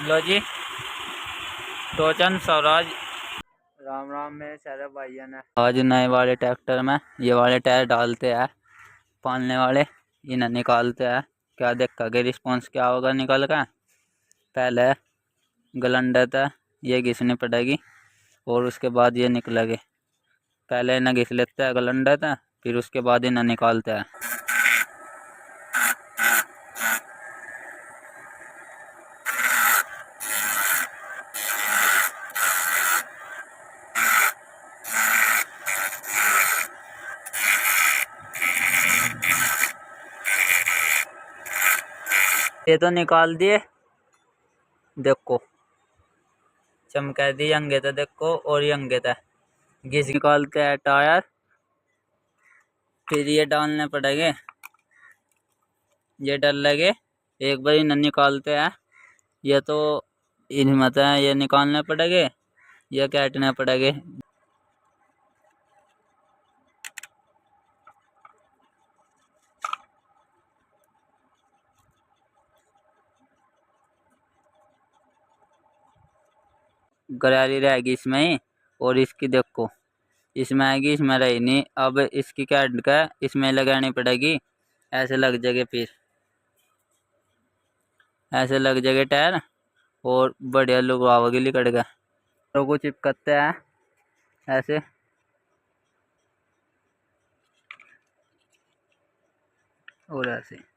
लो जी, टोचन स्वराज। राम राम मेरे सारे भाइयों ने। आज नए वाले ट्रैक्टर में ये वाले टायर डालते हैं, पालने वाले इन्हें निकालते हैं। क्या देखा कि रिस्पॉन्स क्या होगा निकल का। पहले गलंडत है ये घिसनी पड़ेगी और उसके बाद ये निकलेगी। पहले इन्हें घिस लेते हैं गलंडत है, फिर उसके बाद इन्हें निकालते हैं। ये तो निकाल दिए, देखो चमका दी अंगे था, देखो और ये अंगे था। घिस निकालते हैं टायर, फिर ये डालने पड़ेंगे। ये डर लगे एक बार इन्हें निकालते हैं। ये तो हिम्मत है, ये निकालने पड़ेंगे, ये काटने पड़ेंगे। गरारी रहेगी इसमें ही, और इसकी देखो इसमें आएगी, इसमें रही नहीं। अब इसकी काट कर इसमें लगानी पड़ेगी, ऐसे लग जाएगा, फिर ऐसे लग जाएगा टायर और बढ़िया लोग आवागी लिकट गया। तो को चिपकते हैं ऐसे, और ऐसे।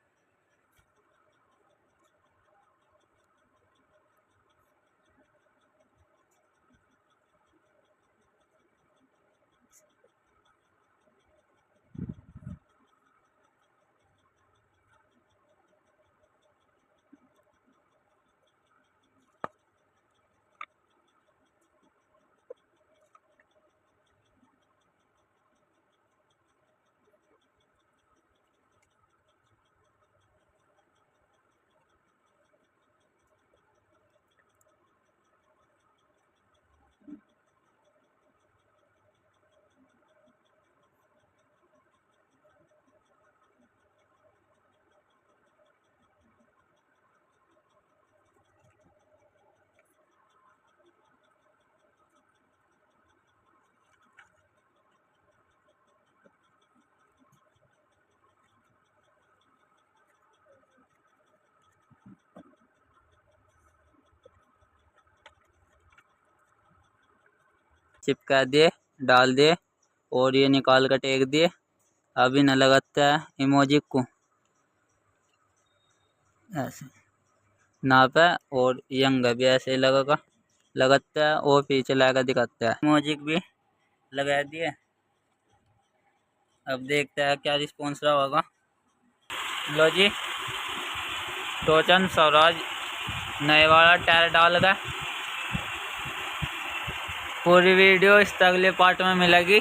चिपका दिए, डाल दिए और ये निकाल कर टेक दिए। अभी न लगाता है इमोजी को ऐसे नापे, और यंग भी ऐसे ही लगेगा, लगाता है और पीछे लाकर दिखाता है। इमोजी भी लगा दिए, अब देखते हैं क्या रिस्पॉन्स रहा होगा। लो जी, टोचन स्वराज नए वाला टायर डाल गया। पूरी वीडियो इस अगले पार्ट में मिलेगी।